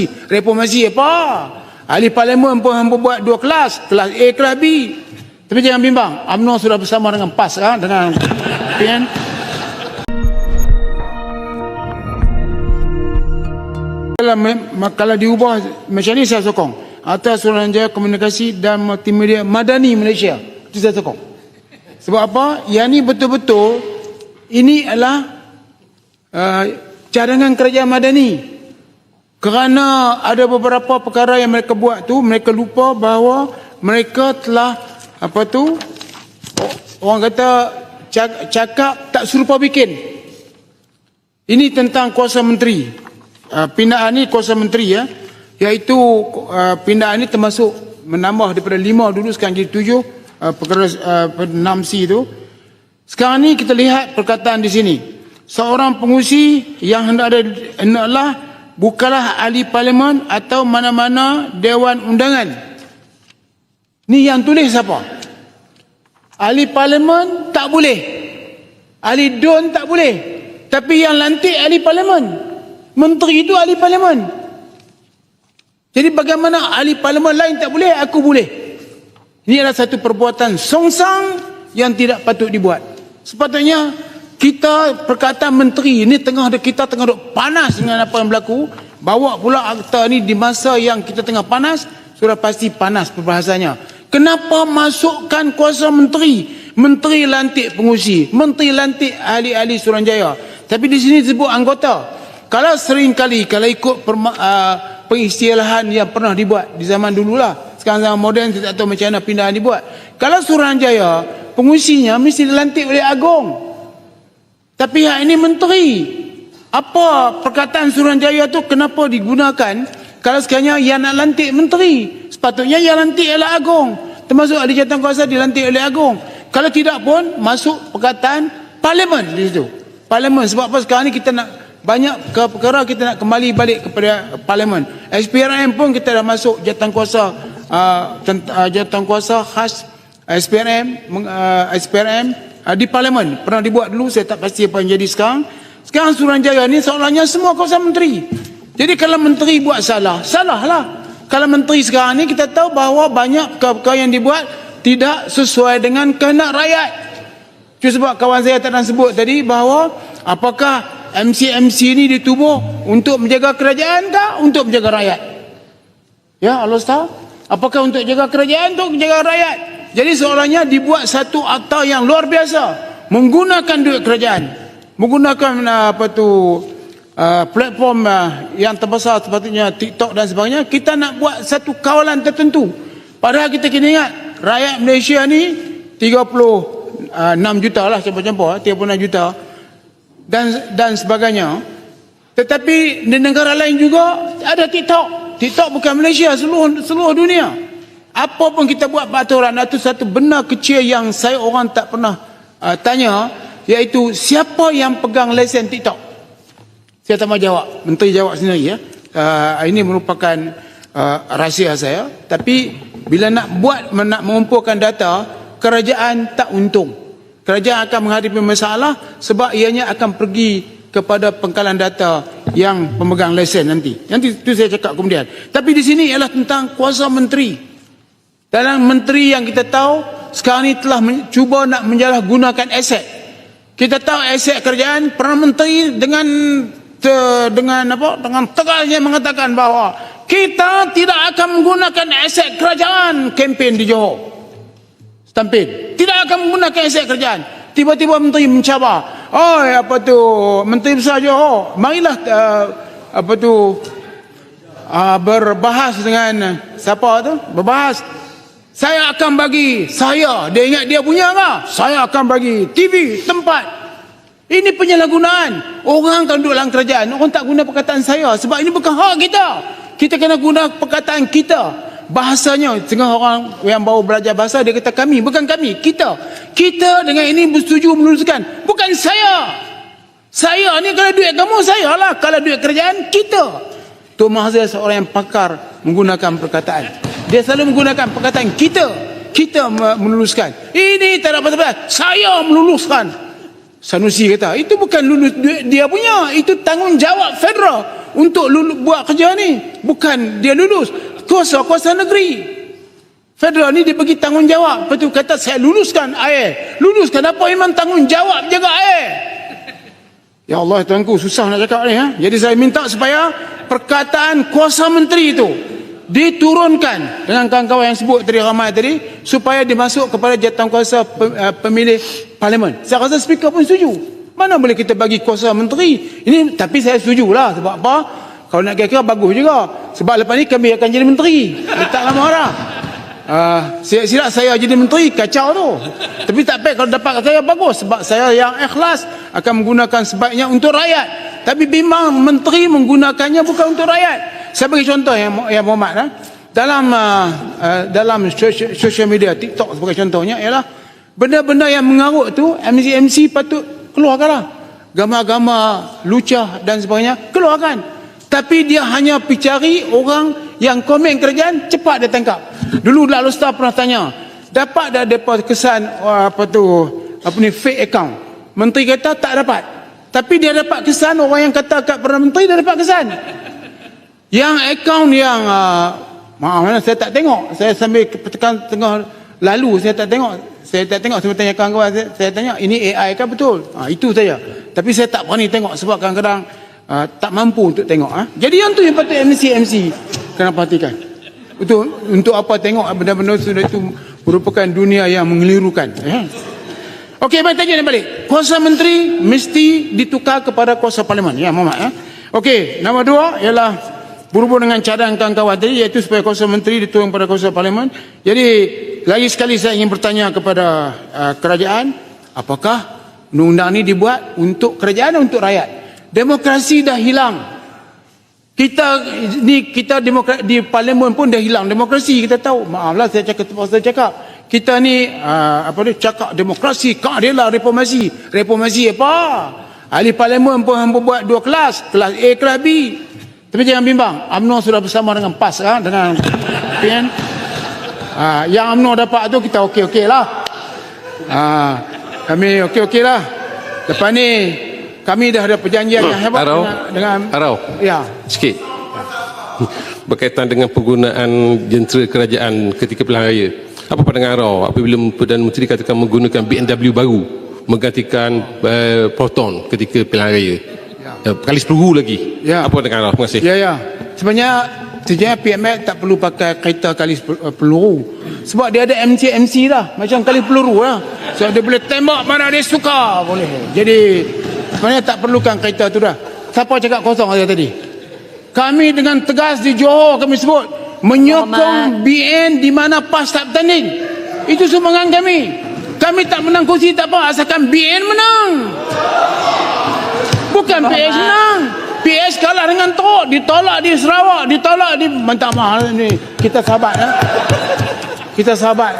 Reformasi apa? Ahli parlimen pun hampa buat dua kelas, kelas A, kelas B. Tapi jangan bimbang, UMNO sudah bersama dengan PAS dengan PN. Kalau diubah macam ni saya sokong. Atas Suruhanjaya Komunikasi dan Multimedia Madani Malaysia, itu saya sokong. Sebab apa? Yang ni betul-betul ini adalah cadangan kerajaan Madani. Kerana ada beberapa perkara yang mereka buat tu, mereka lupa bahawa mereka telah orang kata cakap tak serupa bikin. Ini tentang kuasa menteri. Pindaan ni kuasa menteri ya. Iaitu pindaan ni termasuk menambah daripada 5 dulu sekarang jadi 7 perkara 6C tu. Sekarang ni kita lihat perkataan di sini. Seorang pengurusi yang hendaklah bukanlah ahli parlimen atau mana-mana dewan undangan. Ni yang tulis siapa? Ahli parlimen tak boleh. Ahli DUN tak boleh. Tapi yang lantik ahli parlimen. Menteri itu ahli parlimen. Jadi bagaimana ahli parlimen lain tak boleh, aku boleh? Ini adalah satu perbuatan songsang yang tidak patut dibuat. Sepatutnya kita perkataan menteri ini kita tengah duk panas dengan apa yang berlaku. Bawa pula akta ni di masa yang kita tengah panas, sudah pasti panas perbahasannya. Kenapa masukkan kuasa menteri? Menteri lantik pengurusi, menteri lantik ahli-ahli Suruhanjaya. Tapi di sini disebut anggota. Kalau sering kali kalau ikut pengistilahan yang pernah dibuat di zaman dululah. Sekarang zaman moden kita tak tahu macam mana pindahan dibuat. Kalau Suruhanjaya, pengurusinya mesti dilantik oleh Agong. Tapi yang ini menteri. Apa perkataan Suruhanjaya tu kenapa digunakan kalau sekiranya yang nak lantik menteri? Sepatutnya yang lantik ialah Agong. Termasuk ahli jawatankuasa dilantik oleh Agong. Kalau tidak pun masuk perkataan parlimen di situ. Parlimen sebab apa sekarang ni kita nak banyak perkara kita nak kembali balik kepada parlimen. SPRM pun kita dah masuk jawatankuasa khas SPRM di parlimen. Pernah dibuat dulu, saya tak pasti apa yang jadi sekarang. Sekarang Suruhanjaya ni seolahnya semua kuasa menteri. Jadi kalau menteri buat salah, salahlah. Kalau menteri sekarang ni kita tahu bahawa banyak perkara yang dibuat tidak sesuai dengan kehendak rakyat. Itu sebab kawan saya tak nak sebut tadi bahawa apakah MC ni ditubuh untuk menjaga kerajaan ke untuk menjaga rakyat? Ya, Allah tahu. Apakah untuk jaga kerajaan, untuk menjaga rakyat? Jadi seolahnya dibuat satu akta yang luar biasa, menggunakan duit kerajaan, menggunakan platform yang terbesar sepatutnya TikTok dan sebagainya. Kita nak buat satu kawalan tertentu. Padahal kita kena ingat rakyat Malaysia ni 36 juta lah, campur-campur 36 juta dan sebagainya. Tetapi di negara lain juga ada TikTok. TikTok bukan Malaysia, seluruh dunia. Apa pun kita buat peraturan, itu satu benda kecil yang saya orang tak pernah tanya, iaitu siapa yang pegang lesen TikTok? Saya tak mahu jawab, menteri jawab sendiri ya. Ini merupakan rahsia saya. Tapi bila nak mengumpulkan data, kerajaan tak untung. Kerajaan akan menghadapi masalah sebab ianya akan pergi kepada pengkalan data yang pemegang lesen nanti. Nanti itu saya cakap kemudian. Tapi di sini ialah tentang kuasa menteri. Dalam menteri yang kita tahu sekarang ini telah cuba nak menjalahgunakan aset. Kita tahu aset kerajaan, Perdana Menteri dengan tegasnya mengatakan bahawa kita tidak akan menggunakan aset kerajaan kempen di Johor. Stampin. Tidak akan menggunakan aset kerajaan. Tiba-tiba menteri mencabar. Menteri Besar Johor, marilah berbahas dengan siapa tu? Berbahas. Saya akan bagi dia ingat dia punya ke? Saya akan bagi TV, tempat. Ini penyalahgunaan. Orang kalau duduk dalam kerajaan, orang tak guna perkataan saya sebab ini bukan hak kita. Kita kena guna perkataan kita. Bahasanya, tengah orang yang baru belajar bahasa, dia kata kami, bukan kami, kita. Kita dengan ini bersetuju meluluskan. Bukan saya. Saya ni kalau duit kamu, saya lah. Kalau duit kerajaan, kita. Tuan Mahathir seorang yang pakar menggunakan perkataan. Dia selalu menggunakan perkataan kita. Kita meluluskan. Ini tak ada apa-apa. Saya meluluskan. Sanusi kata, itu bukan lulus duit dia punya, itu tanggungjawab federal untuk buat kerja ni. Bukan dia lulus, kuasa negeri. Federal ni dia bagi tanggungjawab. Lepas tu kata, saya luluskan air. Luluskan apa? Memang tanggungjawab jaga air. Ya Allah tuanku, susah nak cakap ni. Jadi saya minta supaya perkataan kuasa menteri itu diturunkan dengan kawan-kawan yang sebut tadi, ramai tadi, supaya dimasuk kepada jawatankuasa pemilih parlimen. Saya rasa speaker pun setuju. Mana boleh kita bagi kuasa menteri ini? Tapi saya setujulah. Sebab apa? Kalau nak kira-kira bagus juga. Sebab lepas ni kami akan jadi menteri. Tak lama dah. Silap saya jadi menteri, kacau tu. Tapi tak apa, kalau dapat saya bagus. Sebab saya yang ikhlas akan menggunakan sebaiknya untuk rakyat. Tapi bimbang menteri menggunakannya bukan untuk rakyat. Saya bagi contoh yang Muhammad. Dalam social media, TikTok sebagai contohnya, ialah benda-benda yang mengarut tu, MC patut keluarkanlah. Gambar-gambar lucah dan sebagainya, keluarkan. Tapi dia hanya pergi cari orang yang komen kerajaan, cepat dia tangkap. Dulu Datuk Star pernah tanya, dapat dah depa kesan fake account? Menteri kata tak dapat. Tapi dia dapat kesan, orang yang kata kat Perdana Menteri dia dapat kesan. Yang akaun yang maaf, saya tak tengok. Saya sambil tekan tengah lalu, saya tak tengok. Saya tanya kawan-kawan, saya tanya, ini AI kan betul? Itu saja. Tapi saya tak berani tengok sebab kadang-kadang tak mampu untuk tengok. Jadi yang tu yang patut MC kena perhatikan. Untuk apa tengok benda-benda sudah itu merupakan dunia yang mengelirukan. Okey, baik, tanya balik. Kuasa menteri mesti ditukar kepada kuasa parlimen. Ya, Muhammad. Okey, nombor 2 ialah berhubung dengan cadangan kawan-kawan tadi, iaitu supaya kuasa menteri diturun pada kuasa parlimen. Jadi lagi sekali saya ingin bertanya kepada kerajaan, apakah undang-undang ini dibuat untuk kerajaan dan untuk rakyat? Demokrasi dah hilang. Kita di parlimen pun dah hilang demokrasi, kita tahu. Maaflah saya cakap. Kita ni cakap demokrasi, keadilan, reformasi. Reformasi apa? Ahli parlimen pun hampa buat 2 kelas A, kelas B. Tapi jangan bimbang, UMNO sudah bersama dengan PAS dengan PN. Yang UMNO dapat tu kita okey-okey lah. Kami okey-okey lah. Lepas ni kami dah ada perjanjian yang hebat dengan ya. Sikit. Berkaitan dengan penggunaan jentera kerajaan ketika pilihan raya. Apa pandangan Arau apabila Perdana Menteri katakan menggunakan BMW baru menggantikan Proton ketika pilihan raya? Kalis peluru lagi. Apa pandangan Arau? Terima kasih. Ya. Sebenarnya PMX tak perlu pakai kereta kalis peluru. Sebab dia ada MC lah. Macam kalis peluru lah. So dia boleh tembak mana dia suka. Boleh. Jadi sebenarnya tak perlukan kereta tu dah. Siapa cakap kosong saya tadi? Kami dengan tegas di Johor kami sebut menyokong BN di mana PAS tak bertanding. Itu sumbangan kami. Kami tak menang kursi tak apa, asalkan BN menang. Bukan PS menang. PS kalah dengan Teruk, ditolak di Sarawak, ditolak di minta maaf ni. Kita sahabat. Kita sahabat.